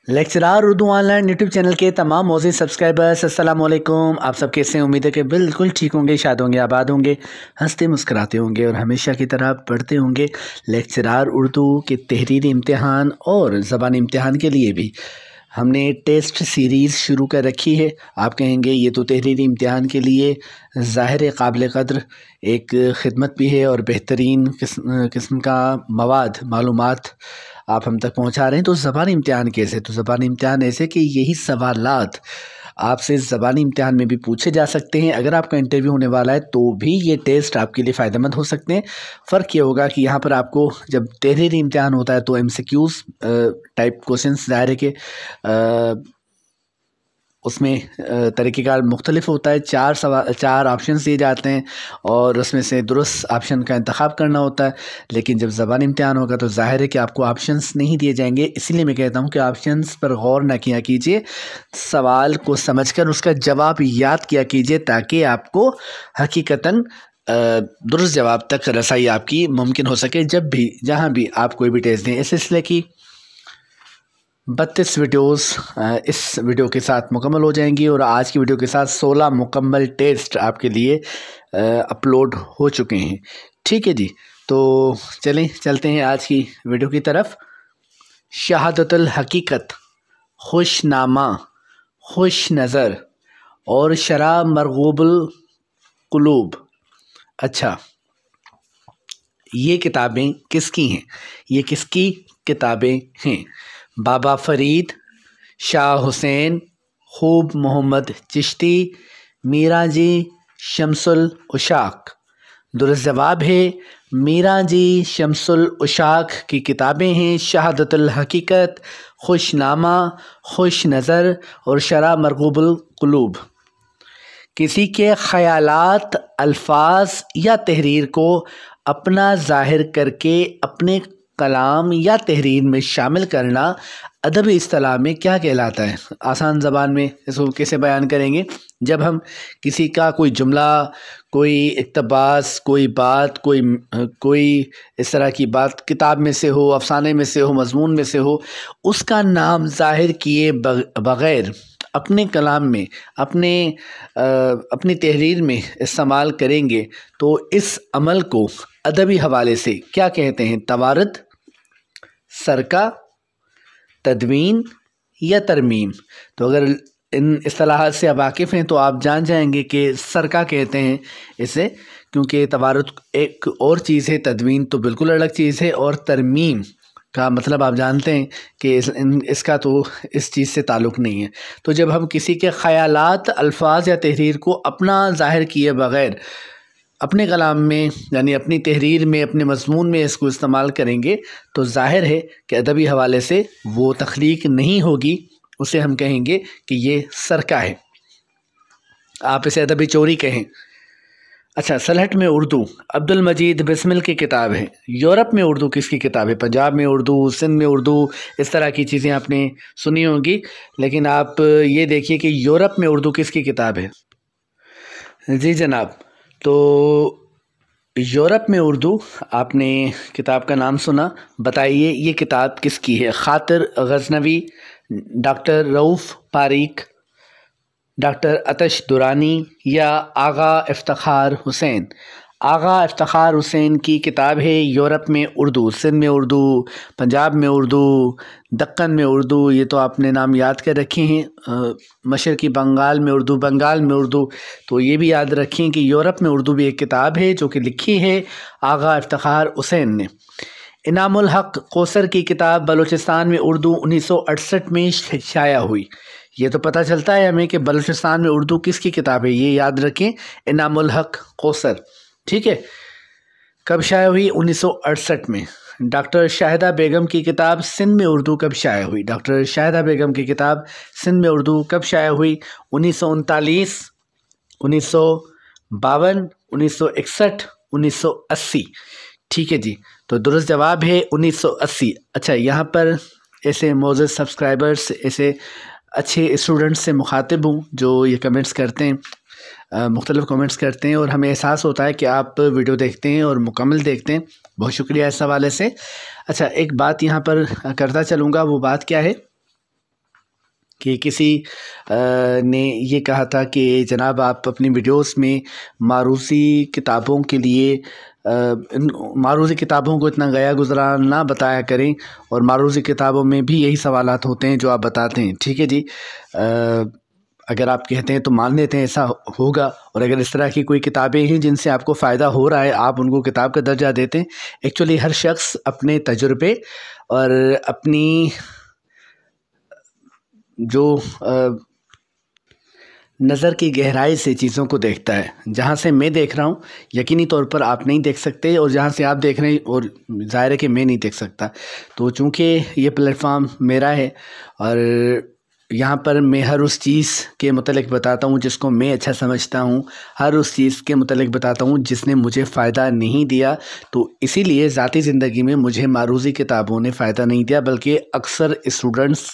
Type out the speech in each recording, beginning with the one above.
Lecturer Urdu on line YouTube channel کے تمام معزز سبسکرائبرز السلام علیکم۔ آپ سب کیسے ہیں؟ امید ہے کہ بالکل ٹھیک ہوں گے، شاد ہوں گے، آباد ہوں گے، ہنستے مسکراتے ہوں گے اور ہمیشہ کی طرح پڑھتے ہوں گے۔ لیکچرار اردو کے تحریری امتحان اور زبانی امتحان کے لیے بھی ہم نے ٹیسٹ سیریز شروع کر رکھی ہے۔ آپ کہیں گے یہ تو تحریری امتحان کے لیے ظاہر قابل قدر ایک خدمت بھی ہے اور بہترین قسم کا مواد معلومات آپ ہم تک پہنچا رہے ہیں، تو زبانی امتحان کیسے؟ تو زبانی امتحان ایسے کہ یہی سوالات آپ سے زبانی امتحان میں بھی پوچھے جا سکتے ہیں۔ اگر آپ کا انٹرویو ہونے والا ہے تو بھی یہ ٹیسٹ آپ کے لیے فائدہ مند ہو سکتے ہیں۔ فرق یہ ہوگا کہ یہاں پر آپ کو جب تحریری امتحان ہوتا ہے تو M C Qs type questions ظاہر ہے کہ اس میں طریقہ کار مختلف ہوتا ہے۔ چار آپشنز دیے جاتے ہیں اور اس میں سے درست آپشن کا انتخاب کرنا ہوتا ہے، لیکن جب زبانی امتحان ہوگا تو ظاہر ہے کہ آپ کو آپشنز نہیں دیے جائیں گے۔ اسی لیے میں کہتا ہوں کہ آپشنز پر غور نہ کیا کیجیے، سوال کو سمجھ کر اس کا جواب یاد کیا کیجیے تاکہ آپ کو حقیقتاً درست جواب تک رسائی آپ کی ممکن ہو سکے جب بھی جہاں بھی آپ کوئی بھی ٹیسٹ دیں۔ اس سلسلے کی 32 ویڈیوز اس ویڈیو کے ساتھ مکمل ہو جائیں گی اور آج کی ویڈیو کے ساتھ 16 مکمل ٹیسٹ آپ کے لیے اپلوڈ ہو چکے ہیں۔ ٹھیک ہے جی، تو چلتے ہیں آج کی ویڈیو کی طرف۔ شہادت الحقیقت، خوش نامہ، خوش نظر اور شرح مرغوب القلوب۔ اچھا، یہ کتابیں کس کی ہیں؟ یہ کس کی کتابیں ہیں؟ بابا فرید، شاہ حسین، خوب محمد چشتی، میرا جی شمس العشاق۔ درست جواب ہے میرا جی شمس العشاق کی کتابیں ہیں شہادت الحقیقت، خوش نامہ، خوش نظر اور شرح مرغوب القلوب۔ کسی کے خیالات، الفاظ یا تحریر کو اپنا ظاہر کر کے اپنے کلام یا تحریر میں شامل کرنا ادبی اصطلاح میں کیا کہلاتا ہے؟ آسان زبان میں اس کو کیسے بیان کریں گے؟ جب ہم کسی کا کوئی جملہ، کوئی اقتباس، کوئی بات، کوئی اس طرح کی بات کتاب میں سے ہو، افسانے میں سے ہو، مضمون میں سے ہو، اس کا نام ظاہر کیے بغیر اپنے کلام میں، اپنی تحریر میں استعمال کریں گے تو اس عمل کو ادبی حوالے سے کیا کہتے ہیں؟ توارد، سرقہ، تدوین یا ترمیم۔ تو اگر ان اصطلاحات سے آپ واقف ہیں تو آپ جان جائیں گے کہ سرقہ کہتے ہیں اسے، کیونکہ توارد ایک اور چیز ہے، تدوین تو بالکل الگ چیز ہے، اور ترمیم کا مطلب آپ جانتے ہیں کہ اس کا تو اس چیز سے تعلق نہیں ہے۔ تو جب ہم کسی کے خیالات، الفاظ یا تحریر کو اپنا ظاہر کیے بغیر اپنے کلام میں، یعنی اپنی تحریر میں، اپنے مضمون میں اس کو استعمال کریں گے تو ظاہر ہے کہ ادبی حوالے سے وہ تخلیق نہیں ہوگی، اسے ہم کہیں گے کہ یہ سرقہ ہے، آپ اسے ادبی چوری کہیں۔ اچھا، سلہٹ میں اردو، عبد المجید بسمل کی کتاب ہے۔ یورپ میں اردو کس کی کتاب ہے؟ پنجاب میں اردو، سندھ میں اردو، اس طرح کی چیزیں آپ نے سنی ہوں گی، لیکن آپ یہ دیکھیے کہ یورپ میں اردو کس کی کتاب ہے؟ جی جناب، تو یورپ میں اردو، آپ نے کتاب کا نام سنا، بتائیے یہ کتاب کس کی ہے؟ خاطر غزنوی، ڈاکٹر رؤف پاریک، ڈاکٹر آتش درانی یا آغا افتخار حسین؟ آغا افتخار حسین کی کتاب ہے یورپ میں اردو، سندھ میں اردو، پنجاب میں اردو، دکن میں اردو، یہ تو آپ نے نام یاد کر رکھے ہیں۔ مشرقی بنگال میں اردو، بنگال میں اردو، تو یہ بھی یاد رکھیں کہ یورپ میں اردو بھی ایک کتاب ہے جو کہ لکھی ہے آغا افتخار حسین نے۔ انعام الحق کوثر کی کتاب بلوچستان میں اردو 1968 میں شائع ہوئی۔ یہ تو پتہ چلتا ہے ہمیں کہ بلوچستان میں اردو کس کی کتاب ہے، یہ یاد رکھیں، انعام الحق کوثر۔ ٹھیک ہے، کب شائع ہوئی؟ 1968 میں۔ ڈاکٹر شاہدہ بیگم کی کتاب سندھ میں اردو کب شائع ہوئی؟ ڈاکٹر شاہدہ بیگم کی کتاب سندھ میں اردو کب شائع ہوئی؟ 1939، 1952، 1961، 1980۔ ٹھیک ہے جی، تو درست جواب ہے 1980۔ اچھا، یہاں پر ایسے معزز سبسکرائبرز، ایسے اچھے اسٹوڈنٹس سے مخاطب ہوں جو یہ کمنٹس کرتے ہیں، مختلف کمنٹس کرتے ہیں، اور ہمیں احساس ہوتا ہے کہ آپ ویڈیو دیکھتے ہیں اور مکمل دیکھتے ہیں، بہت شکریہ اس حوالے سے۔ اچھا، ایک بات یہاں پر کرتا چلوں گا، وہ بات کیا ہے کہ کسی نے یہ کہا تھا کہ جناب آپ اپنی ویڈیوز میں معروضی کتابوں کے لیے معروضی کتابوں کو اتنا گیا گزرا نہ بتایا کریں، اور معروضی کتابوں میں بھی یہی سوالات ہوتے ہیں جو آپ بتاتے ہیں۔ ٹھیک ہے جی، اگر آپ کہتے ہیں تو مان لیتے ہیں ایسا ہوگا، اور اگر اس طرح کی کوئی کتابیں ہیں جن سے آپ کو فائدہ ہو رہا ہے، آپ ان کو کتاب کا درجہ دیتے ہیں۔ ایکچولی ہر شخص اپنے تجربے اور اپنی جو نظر کی گہرائی سے چیزوں کو دیکھتا ہے۔ جہاں سے میں دیکھ رہا ہوں یقینی طور پر آپ نہیں دیکھ سکتے، اور جہاں سے آپ دیکھ رہے ہیں اور ظاہر ہے کہ میں نہیں دیکھ سکتا۔ تو چونکہ یہ پلیٹ فارم میرا ہے، اور یہاں پر میں ہر اس چیز کے متعلق بتاتا ہوں جس کو میں اچھا سمجھتا ہوں، ہر اس چیز کے متعلق بتاتا ہوں جس نے مجھے فائدہ نہیں دیا۔ تو اسی لیے ذاتی زندگی میں مجھے معروضی کتابوں نے فائدہ نہیں دیا، بلکہ اکثر اسٹوڈنٹس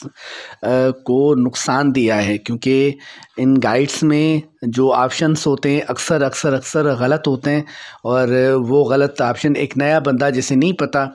کو نقصان دیا ہے، کیونکہ ان گائیڈس میں جو آپشنس ہوتے ہیں اکثر غلط ہوتے ہیں، اور وہ غلط آپشن ایک نیا بندہ جسے نہیں پتہ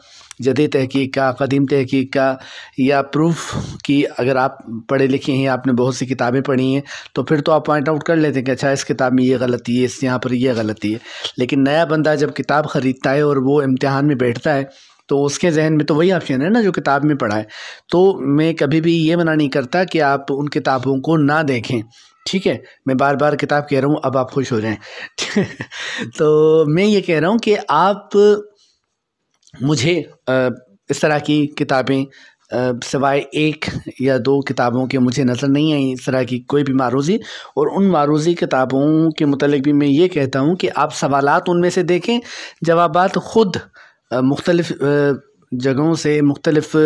جدید تحقیق کا، قدیم تحقیق کا، یا پروف کی، اگر آپ پڑھے لکھے ہیں، آپ نے بہت سی کتابیں پڑھی ہیں، تو پھر تو آپ پوائنٹ آؤٹ کر لیتے ہیں کہ اچھا اس کتاب میں یہ غلطی ہے، اس یہاں پر یہ غلطی ہے۔ لیکن نیا بندہ جب کتاب خریدتا ہے اور وہ امتحان میں بیٹھتا ہے تو اس کے ذہن میں تو وہی آپشن ہے نا جو کتاب میں پڑھا ہے۔ تو میں کبھی بھی یہ منع نہیں کرتا کہ آپ ان کتابوں کو نہ دیکھیں۔ ٹھیک ہے، میں بار بار کتاب کہہ رہا ہوں، اب آپ خوش ہو جائیں۔ تو میں یہ کہہ رہا ہوں کہ آپ مجھے اس طرح کی کتابیں سوائے ایک یا دو کتابوں کے مجھے نظر نہیں آئیں اس طرح کی کوئی بھی معروضی، اور ان معروضی کتابوں کے متعلق بھی میں یہ کہتا ہوں کہ آپ سوالات ان میں سے دیکھیں، جوابات خود مختلف جگہوں سے، مختلف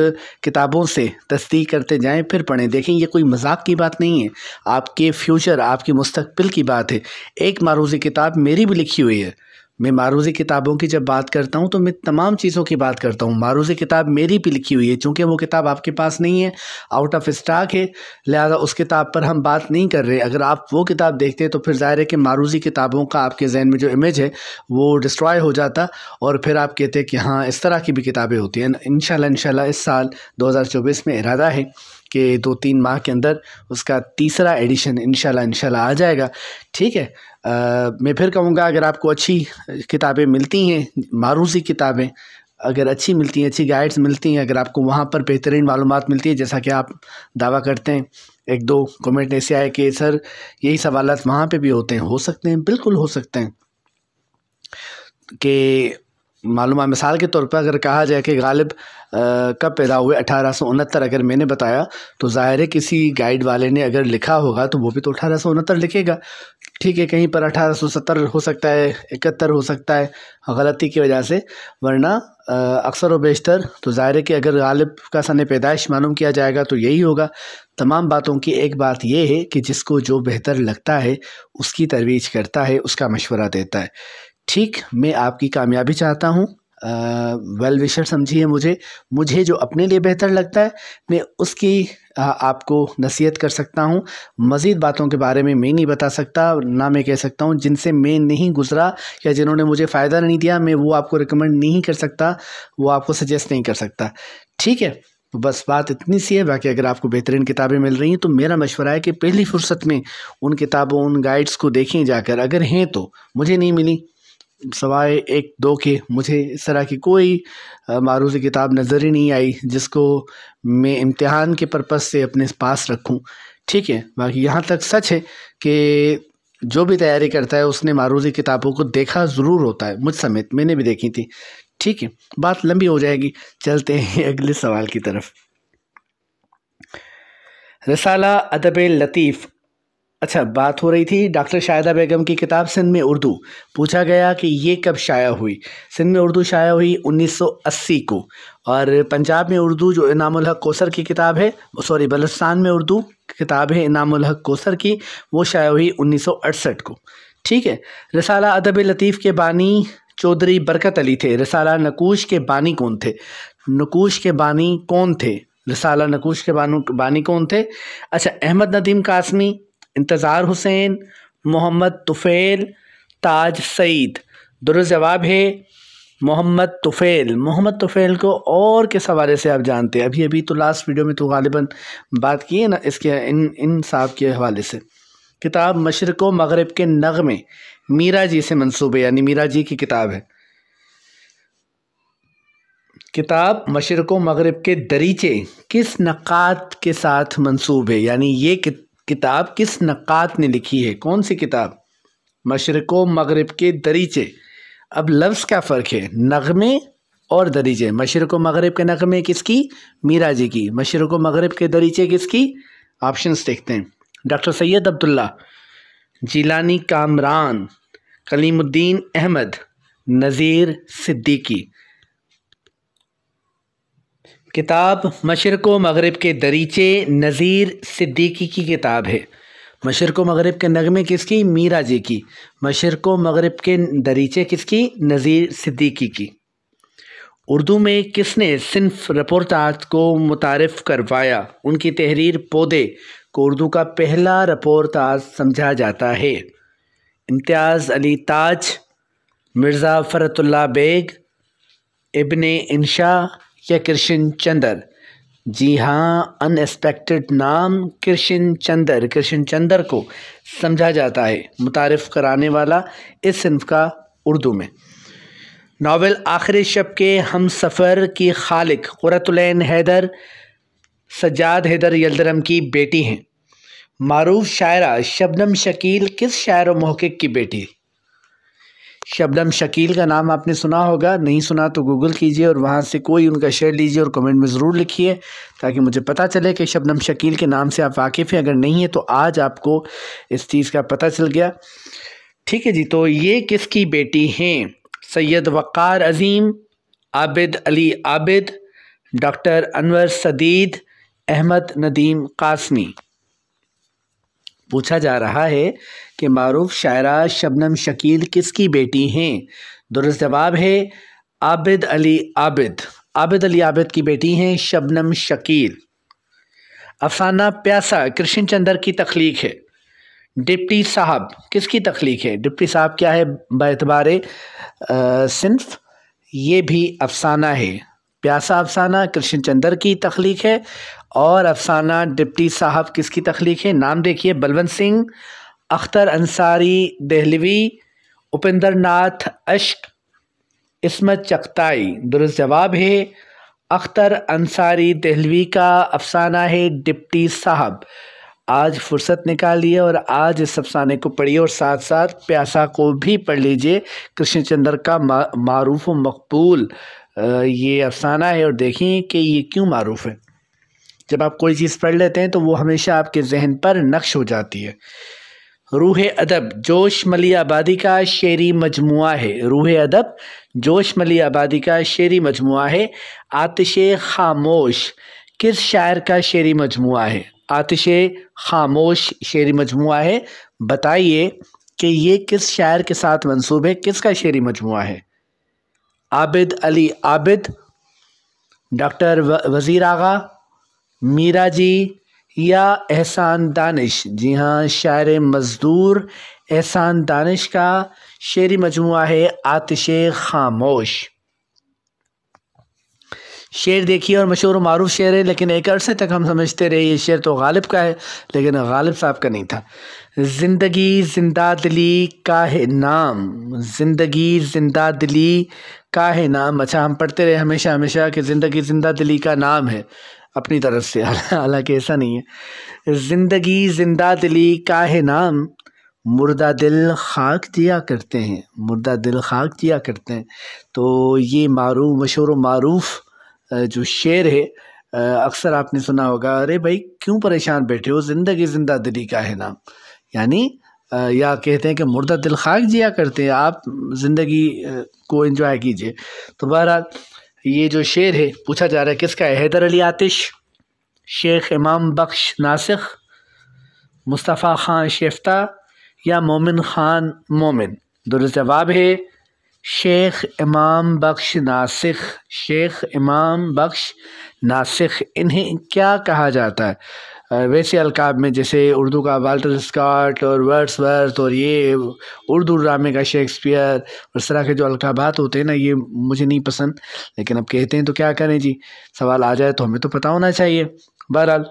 کتابوں سے تصدیق کرتے جائیں، پھر پڑھیں۔ دیکھیں یہ کوئی مذاق کی بات نہیں ہے، آپ کے فیوچر، آپ کے مستقبل کی بات ہے۔ ایک معروضی کتاب میری بھی لکھی ہوئی ہے۔ میں معروضی کتابوں کی جب بات کرتا ہوں تو میں تمام چیزوں کی بات کرتا ہوں۔ معروضی کتاب میری بھی لکھی ہوئی ہے، چونکہ وہ کتاب آپ کے پاس نہیں ہے، آؤٹ آف اسٹاک ہے، لہذا اس کتاب پر ہم بات نہیں کر رہے۔ اگر آپ وہ کتاب دیکھتے تو پھر ظاہر ہے کہ معروضی کتابوں کا آپ کے ذہن میں جو امیج ہے وہ ڈسٹرائے ہو جاتا، اور پھر آپ کہتے کہ ہاں اس طرح کی بھی کتابیں ہوتی ہیں۔ انشاءاللہ اس سال 2024 میں ارادہ ہے کہ 2-3 ماہ کے اندر اس کا تیسرا ایڈیشن انشاءاللہ آ جائے گا۔ ٹھیک ہے، میں پھر کہوں گا اگر آپ کو اچھی کتابیں ملتی ہیں، معروضی کتابیں اگر اچھی ملتی ہیں، اچھی گائیڈز ملتی ہیں، اگر آپ کو وہاں پر بہترین معلومات ملتی ہے جیسا کہ آپ دعویٰ کرتے ہیں، 1-2 کمنٹ ایسے آئے کہ سر یہی سوالات وہاں پہ بھی ہوتے ہیں، ہو سکتے ہیں، بالکل ہو سکتے ہیں کہ معلومات۔ مثال کے طور پر اگر کہا جائے کہ غالب کب پیدا ہوئے 1869، اگر میں نے بتایا تو ظاہر ہے کسی گائیڈ والے نے اگر لکھا ہوگا تو وہ بھی تو 1869 لکھے گا۔ ٹھیک ہے، کہیں پر 1870 ہو سکتا ہے، 71 ہو سکتا ہے غلطی کی وجہ سے، ورنہ اکثر و بیشتر تو ظاہر ہے کہ اگر غالب کا سن پیدائش معلوم کیا جائے گا تو یہی ہوگا۔ تمام باتوں کی ایک بات یہ ہے کہ جس کو جو بہتر لگتا ہے اس کی ترویج کرتا ہے، اس کا مشورہ دیتا ہے۔ ٹھیک، میں آپ کی کامیابی چاہتا ہوں، ویل وشر سمجھیے مجھے جو اپنے لیے بہتر لگتا ہے میں اس کی آپ کو نصیحت کر سکتا ہوں۔ مزید باتوں کے بارے میں نہیں بتا سکتا، نہ میں کہہ سکتا ہوں جن سے میں نہیں گزرا یا جنہوں نے مجھے فائدہ نہیں دیا، میں وہ آپ کو ریکمنڈ نہیں کر سکتا، وہ آپ کو سجیسٹ نہیں کر سکتا۔ ٹھیک ہے، بس بات اتنی سی ہے۔ باقی اگر آپ کو بہترین کتابیں مل رہی ہیں تو میرا مشورہ ہے کہ پہلی فرصت میں ان کتابوں، ان گائیڈز کو دیکھیں جا کر، اگر ہیں تو۔ مجھے نہیں ملی، سوائے 1-2 کے مجھے اس طرح کی کوئی معروضی کتاب نظر ہی نہیں آئی جس کو میں امتحان کے پرپس سے اپنے پاس رکھوں۔ ٹھیک ہے، باقی یہاں تک سچ ہے کہ جو بھی تیاری کرتا ہے اس نے معروضی کتابوں کو دیکھا ضرور ہوتا ہے، مجھ سمیت میں نے بھی دیکھی تھی۔ ٹھیک ہے، بات لمبی ہو جائے گی، چلتے ہیں اگلے سوال کی طرف۔ رسالہ ادب لطیف، اچھا بات ہو رہی تھی ڈاکٹر شاہدہ بیگم کی کتاب سندھ میں اردو، پوچھا گیا کہ یہ کب شائع ہوئی۔ سندھ میں اردو شائع ہوئی 1980 کو، اور پنجاب میں اردو جو انعام الحق کوثر کی کتاب ہے، بلوچستان میں اردو کتاب ہے انعام الحق کوثر کی، وہ شائع ہوئی 1968 کو۔ ٹھیک ہے، رسالہ ادب لطیف کے بانی چودھری برکت علی تھے۔ رسالہ نقوش کے بانی کون تھے؟ رسالہ نقوش کے بانی کون تھے؟ اچھا، احمد ندیم قاسمی، انتظار حسین، محمد طفیل، تاج سعید۔ درست جواب ہے محمد طفیل، محمد طفیل کو اور کس حوالے سے آپ جانتے ہیں؟ ابھی تو لاسٹ ویڈیو میں تو غالباً بات کی ہے نا اس کے ان صاحب کے حوالے سے۔ کتاب مشرق و مغرب کے نغمے میرا جی سے منسوب ہے، یعنی میرا جی کی کتاب ہے۔ کتاب مشرق و مغرب کے دریچے کس نقاد کے ساتھ منسوب ہے، یعنی یہ کتاب کس نقاد نے لکھی ہے؟ کون سی کتاب؟ مشرق و مغرب کے دریچے۔ اب لفظ کا فرق ہے، نغمے اور دریچے۔ مشرق و مغرب کے نغمے کس کی؟ میرا جی کی۔ مشرق و مغرب کے دریچے کس کی؟ آپشنز دیکھتے ہیں۔ ڈاکٹر سید عبداللہ، جیلانی کامران، کلیم الدین احمد، نذیر صدیقی۔ کتاب مشرق و مغرب کے دریچے نذیر صدیقی کی کتاب ہے۔ مشرق و مغرب کے نغمے کس کی؟ میرا جی کی۔ مشرق و مغرب کے دریچے کس کی؟ نذیر صدیقی کی۔ اردو میں کس نے صنف رپورتاژ کو متعارف کروایا؟ ان کی تحریر پودے کو اردو کا پہلا رپورتاژ سمجھا جاتا ہے۔ امتیاز علی تاج، مرزا فرت اللہ بیگ، ابن انشا یا کرشن چندر؟ جی ہاں، ان ایکسپیکٹڈ نام کرشن چندر کو سمجھا جاتا ہے متعارف کرانے والا اس صنف کا اردو میں۔ ناول آخر شب کے ہم سفر کی خالق قرۃ العین حیدر سجاد حیدر یلدرم کی بیٹی ہیں۔ معروف شاعرہ شبنم شکیل کس شاعر و محقق کی بیٹی؟ شبنم شکیل کا نام آپ نے سنا ہوگا، نہیں سنا تو گوگل کیجئے اور وہاں سے کوئی ان کا شعر لیجئے اور کمنٹ میں ضرور لکھیے تاکہ مجھے پتہ چلے کہ شبنم شکیل کے نام سے آپ واقف ہیں۔ اگر نہیں ہے تو آج آپ کو اس چیز کا پتہ چل گیا، ٹھیک ہے جی۔ تو یہ کس کی بیٹی ہیں؟ سید وقار عظیم، عابد علی عابد، ڈاکٹر انور سدید، احمد ندیم قاسمی۔ پوچھا جا رہا ہے کہ معروف شاعرہ شبنم شکیل کس کی بیٹی ہیں؟ درست جواب ہے عابد علی عابد۔ عابد علی عابد کی بیٹی ہیں شبنم شکیل۔ افسانہ پیاسا کرشن چندر کی تخلیق ہے۔ ڈپٹی صاحب کس کی تخلیق ہے؟ ڈپٹی صاحب کیا ہے باعتبار صنف؟ یہ بھی افسانہ ہے۔ پیاسا افسانہ کرشن چندر کی تخلیق ہے اور افسانہ ڈپٹی صاحب کس کی تخلیق ہے؟ نام دیکھیے، بلونت سنگھ، اختر انصاری دہلوی، اپندر ناتھ اشک، عصمت چغتائی۔ درست جواب ہے اختر انصاری دہلوی کا افسانہ ہے ڈپٹی صاحب۔ آج فرصت نکالیے اور آج اس افسانے کو پڑھیے اور ساتھ ساتھ پیاسا کو بھی پڑھ لیجئے۔ کرشن چندر کا معروف و مقبول یہ افسانہ ہے اور دیکھیں کہ یہ کیوں معروف ہے۔ جب آپ کوئی چیز پڑھ لیتے ہیں تو وہ ہمیشہ آپ کے ذہن پر نقش ہو جاتی ہے۔ روح ادب جوش ملی آبادی کا شعری مجموعہ ہے۔ روح ادب جوش ملی آبادی کا شعری مجموعہ ہے۔ آتش خاموش کس شاعر کا شعری مجموعہ ہے؟ آتش خاموش شعری مجموعہ ہے۔ بتائیے کہ یہ کس شاعر کے ساتھ منسوب ہے، کس کا شعری مجموعہ ہے؟ عابد علی عابد، ڈاکٹر وزیر آغا، میرا جی یا احسان دانش؟ جی ہاں، شاعر مزدور احسان دانش کا شعری مجموعہ ہے آتش خاموش۔ شعر دیکھیے اور مشہور و معروف شعر ہے، لیکن ایک عرصے تک ہم سمجھتے رہے یہ شعر تو غالب کا ہے، لیکن غالب صاحب کا نہیں تھا۔ زندگی زندہ دلی کا ہے نام، زندگی زندہ دلی کا ہے نام۔ اچھا، ہم پڑھتے رہے ہمیشہ کہ زندگی زندہ دلی کا نام ہے اپنی طرف سے، حالانکہ ایسا نہیں ہے۔ زندگی زندہ دلی کا ہے نام، مردہ دل خاک دیا کرتے ہیں، مردہ دل خاک دیا کرتے ہیں۔ تو یہ مشہور و معروف جو شعر ہے اکثر آپ نے سنا ہوگا، ارے بھائی کیوں پریشان بیٹھے ہو، زندگی زندہ دلی کا ہے نام، یعنی یا کہتے ہیں کہ مردہ دل خاک جیا کرتے ہیں، آپ زندگی کو انجوائے کیجئے۔ تو بہرحال یہ جو شعر ہے پوچھا جا رہا ہے کس کا ہے؟ حیدر علی آتش، شیخ امام بخش ناسخ، مصطفیٰ خان شیفتہ یا مومن خان مومن؟ درست جواب ہے شیخ امام بخش ناسخ، شیخ امام بخش ناسخ۔ انہیں کیا کہا جاتا ہے؟ ویسے القاب میں جیسے اردو کا والٹر اسکاٹ اور ورڈسورتھ اور یہ اردو ڈرامے کا شیکسپیئر، اس طرح کے جو القابات ہوتے ہیں نا، یہ مجھے نہیں پسند، لیکن اب کہتے ہیں تو کیا کریں جی، سوال آ جائے تو ہمیں تو پتہ ہونا چاہیے۔ بہرحال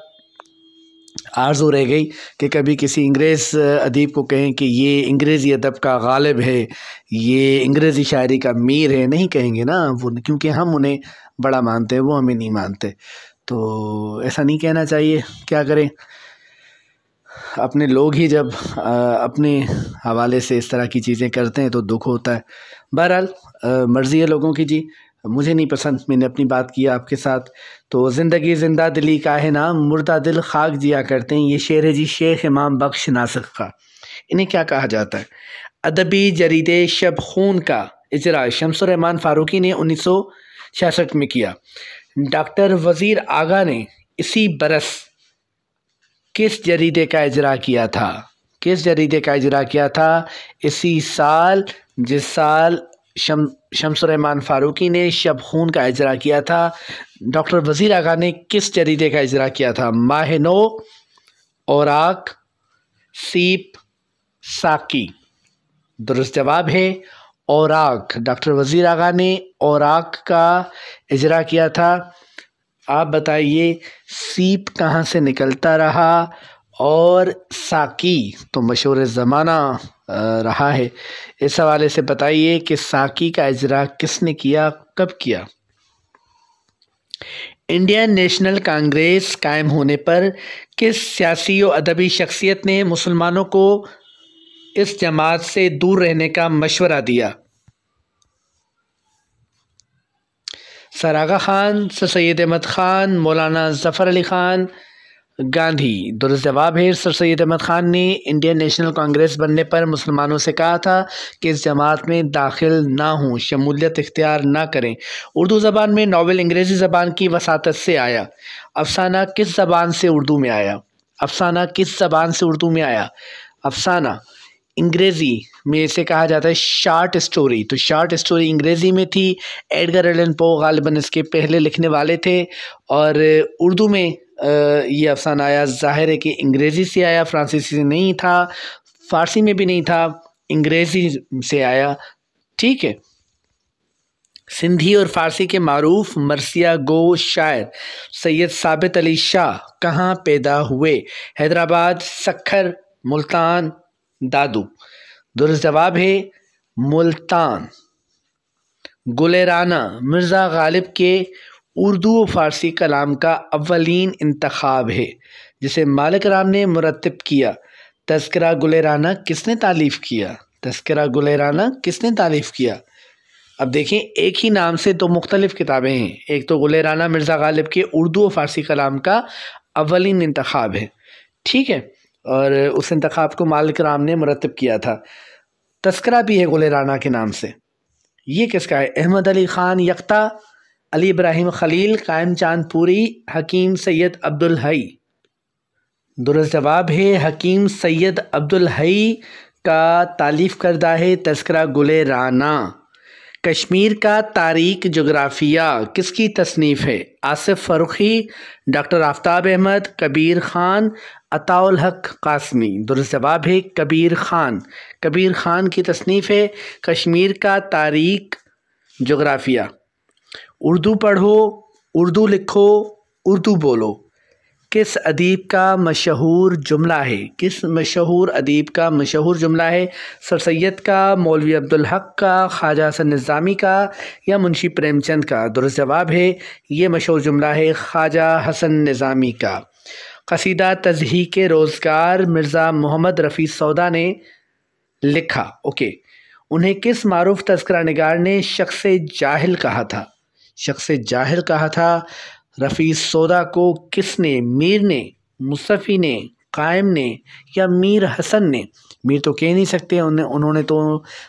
آرزو رہ گئی کہ کبھی کسی انگریز ادیب کو کہیں کہ یہ انگریزی ادب کا غالب ہے، یہ انگریزی شاعری کا میر ہے، نہیں کہیں گے نا وہ، کیونکہ ہم انہیں بڑا مانتے ہیں، وہ ہمیں نہیں مانتے، تو ایسا نہیں کہنا چاہیے۔ کیا کریں، اپنے لوگ ہی جب اپنے حوالے سے اس طرح کی چیزیں کرتے ہیں تو دکھ ہوتا ہے۔ بہرحال مرضی ہے لوگوں کی جی، مجھے نہیں پسند، میں نے اپنی بات کی آپ کے ساتھ۔ تو زندگی زندہ دلی کا ہے نام، مردہ دل خاک جیا کرتے ہیں، یہ شعر ہے جی شیخ امام بخش ناسک کا۔ انہیں کیا کہا جاتا ہے؟ ادبی جریدے شب خون کا اجرا شمس الرحمن فاروقی نے 1966 میں کیا۔ ڈاکٹر وزیر آغا نے اسی برس کس جریدے کا اجرا کیا تھا؟ کس جریدے کا اجرا کیا تھا اسی سال جس سال شمس الرحمن فاروقی نے شب خون کا اجرا کیا تھا؟ ڈاکٹر وزیر آغا نے کس جریدے کا اجرا کیا تھا؟ ماہ نو، اوراق، سیپ، ساقی؟ درست جواب ہے اوراق۔ ڈاکٹر وزیر آغا نے اوراق کا اجرا کیا تھا۔ آپ بتائیے سیپ کہاں سے نکلتا رہا اور ساقی تو مشہور زمانہ رہا ہے؟ اس حوالے سے بتائیے کہ ساقی کا اجرا کس نے کیا، کب کیا؟ انڈین نیشنل کانگریس قائم ہونے پر کس سیاسی و ادبی شخصیت نے مسلمانوں کو اس جماعت سے دور رہنے کا مشورہ دیا؟ سر آغا خان، سر سید احمد خان، مولانا ظفر علی خان، گاندھی؟ درست جواب ہے سر سید احمد خان نے انڈین نیشنل کانگریس بننے پر مسلمانوں سے کہا تھا کہ اس جماعت میں داخل نہ ہوں، شمولیت اختیار نہ کریں۔ اردو زبان میں ناول انگریزی زبان کی وساطت سے آیا۔ افسانہ کس زبان سے اردو میں آیا؟ افسانہ کس زبان سے اردو میں آیا؟ افسانہ انگریزی میں اسے کہا جاتا ہے شارٹ اسٹوری، تو شارٹ اسٹوری انگریزی میں تھی۔ ایڈگر ایلن پو غالباً اس کے پہلے لکھنے والے تھے، اور اردو میں یہ افسانہ آیا، ظاہر ہے کہ انگریزی سے آیا، فرانسیسی سے نہیں تھا، فارسی میں بھی نہیں تھا، انگریزی سے آیا، ٹھیک ہے۔ سندھی اور فارسی کے معروف مرثیہ گو شاعر سید ثابت علی شاہ کہاں پیدا ہوئے؟ حیدرآباد، سکھر، ملتان، دادو؟ درست جواب ہے ملتان۔ گلیرانہ مرزا غالب کے اردو و فارسی کلام کا اولین انتخاب ہے جسے مالک رام نے مرتب کیا۔ تذکرہ گلیرانہ کس نے تالیف کیا؟ تذکرہ گلیرانہ کس نے تالیف کیا؟ اب دیکھیں ایک ہی نام سے دو مختلف کتابیں ہیں، ایک تو گلیرانہ مرزا غالب کے اردو و فارسی کلام کا اولین انتخاب ہے، ٹھیک ہے، اور اس انتخاب کو مالک رام نے مرتب کیا تھا۔ تذکرہ بھی ہے گلیرانہ کے نام سے، یہ کس کا ہے؟ احمد علی خان یکتا، علی ابراہیم خلیل، قائم چاند پوری، حکیم سید عبدالحی؟ درست جواب ہے حکیم سید عبدالحی کا تالیف کردہ ہے تذکرہ گلیرانہ۔ کشمیر کا تاریخ جغرافیہ کس کی تصنیف ہے؟ آصف فروخی، ڈاکٹر آفتاب احمد، کبیر خان، عطاء الحق قاسمی؟ درست جواب ہے کبیر خان۔ کبیر خان کی تصنیف ہے کشمیر کا تاریخ جغرافیہ۔ اردو پڑھو، اردو لکھو، اردو بولو کس ادیب کا مشہور جملہ ہے؟ کس مشہور ادیب کا مشہور جملہ ہے؟ سر سید کا، مولوی عبدالحق کا، خواجہ حسن نظامی کا یا منشی پریم چند کا؟ درست جواب ہے یہ مشہور جملہ ہے خواجہ حسن نظامی کا۔ قصیدہ تضحیک روزگار مرزا محمد رفیع سودا نے لکھا، اوکے، انہیں کس معروف تذکرہ نگار نے شخص جاہل کہا تھا؟ شخص جاہل کہا تھا رفیع سودا کو کس نے؟ میر نے، مصطفی نے، قائم نے یا میر حسن نے؟ میر تو کہہ نہیں سکتے، انہوں نے تو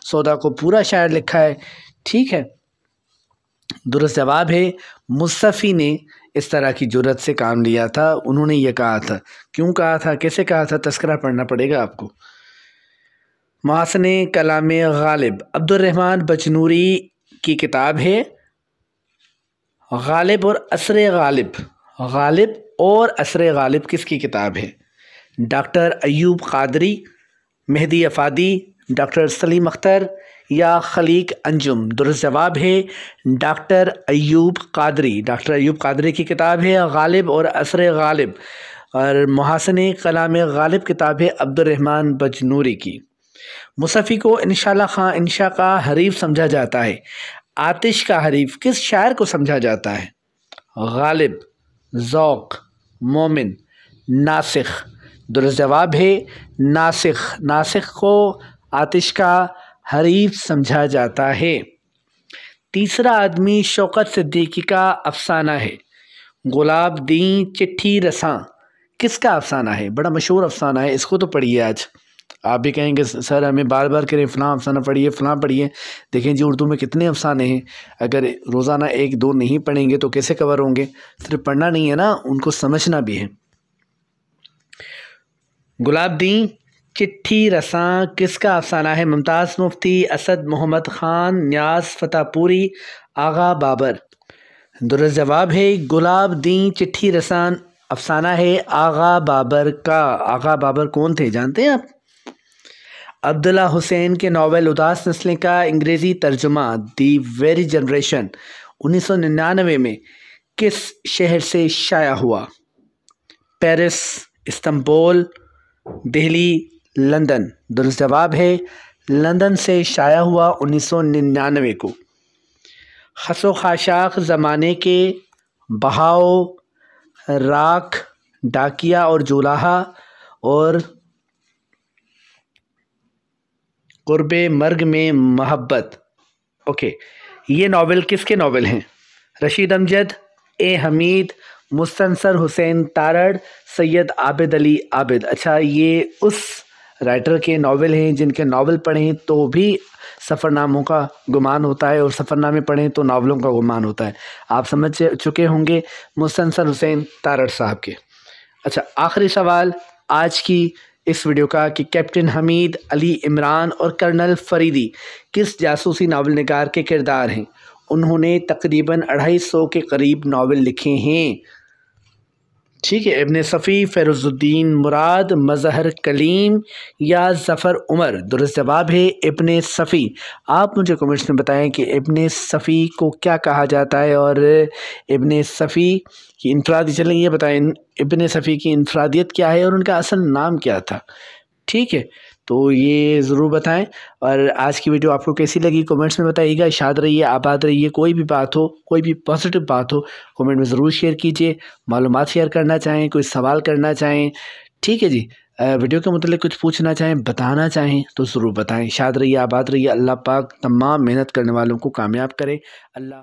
سودا کو پورا شاعر لکھا ہے، ٹھیک ہے۔ درست جواب ہے مصطفی نے اس طرح کی جرأت سے کام لیا تھا، انہوں نے یہ کہا تھا۔ کیوں کہا تھا، کیسے کہا تھا؟ تذکرہ پڑھنا پڑے گا آپ کو۔ محاسن کلام غالب عبد الرحمن بجنوری کی کتاب ہے غالب اور عصر غالب۔ غالب اور عصر غالب کس کی کتاب ہے؟ ڈاکٹر ایوب قادری، مہدی افادی، ڈاکٹر سلیم اختر یا خلیق انجم؟ درست جواب ہے ڈاکٹر ایوب قادری۔ ڈاکٹر ایوب قادری کی کتاب ہے غالب اور عصر غالب، اور محاسن کلام غالب کتاب ہے عبد الرحمن بجنوری کی۔ مصفی کو انشاءاللہ خاں انشاء کا حریف سمجھا جاتا ہے، آتش کا حریف کس شاعر کو سمجھا جاتا ہے؟ غالب، ذوق، مومن، ناسخ؟ درست جواب ہے ناسخ۔ ناسخ کو آتش کا حریف سمجھا جاتا ہے۔ تیسرا آدمی شوکت صدیقی کا افسانہ ہے۔ گلاب دیں چٹھی رساں کس کا افسانہ ہے؟ بڑا مشہور افسانہ ہے، اس کو تو پڑھیے آج۔ آپ بھی کہیں گے سر ہمیں بار بار کریں فلاں افسانہ پڑھیے فلاں پڑھیے، دیکھیں جی اردو میں کتنے افسانے ہیں، اگر روزانہ 1-2 نہیں پڑھیں گے تو کیسے کور ہوں گے؟ صرف پڑھنا نہیں ہے نا، ان کو سمجھنا بھی ہے۔ گلاب دیں چٹھی رساں کس کا افسانہ ہے؟ ممتاز مفتی، اسد محمد خان، نیاز فتح پوری، آغا بابر؟ درست جواب ہے گلاب دیں چٹھی رساں افسانہ ہے آغا بابر کا۔ آغا بابر کون تھے جانتے ہیں آپ؟ عبداللہ حسین کے ناول اداس نسلیں کا انگریزی ترجمہ دی ویری جنریشن 1999 میں کس شہر سے شائع ہوا؟ Paris, Istanbul, Delhi, London? درست جواب ہے لندن سے شائع ہوا 1999 کو۔ خس و خاشاک زمانے کے بہاؤ، راکھ، ڈاکیہ اور جولاہا اور قرب مرگ میں محبت، اوکے، یہ ناول کس کے ناول ہیں؟ رشید امجد، اے حمید، مستنصر حسین تارڑ، سید عابد علی عابد؟ اچھا، یہ اس رائٹر کے ناول ہیں جن کے ناول پڑھیں تو بھی سفر ناموں کا گمان ہوتا ہے، اور سفر نامے پڑھیں تو ناولوں کا گمان ہوتا ہے۔ آپ سمجھ چکے ہوں گے مستنصر حسین تارڑ صاحب کے۔ اچھا، آخری سوال آج کی اس ویڈیو کا کہ کیپٹن حمید، علی عمران اور کرنل فریدی کس جاسوسی ناول نگار کے کردار ہیں؟ انہوں نے تقریباً 250 کے قریب ناول لکھے ہیں۔ ٹھیک ہے، ابن صفی، فیروز الدین مراد، مظہر کلیم یا ظفر عمر؟ درست جواب ہے ابن صفی۔ آپ مجھے کمنٹس میں بتائیں کہ ابن صفی کو کیا کہا جاتا ہے، اور ابن صفی کی انفرادی، چلیں یہ بتائیں ابن صفی کی انفرادیت کیا ہے اور ان کا اصل نام کیا تھا؟ ٹھیک ہے، تو یہ ضرور بتائیں، اور آج کی ویڈیو آپ کو کیسی لگی کمنٹس میں بتائیے گا۔ شاد رہیے، آباد رہیے، کوئی بھی بات ہو، کوئی بھی پازیٹیو بات ہو کمنٹ میں ضرور شیئر کیجیے، معلومات شیئر کرنا چاہیں، کوئی سوال کرنا چاہیں، ٹھیک ہے جی، ویڈیو کے متعلق کچھ پوچھنا چاہیں، بتانا چاہیں تو ضرور بتائیں۔ شاد رہیے، آباد رہیے، اللہ پاک تمام محنت کرنے والوں کو کامیاب کرے۔ اللہ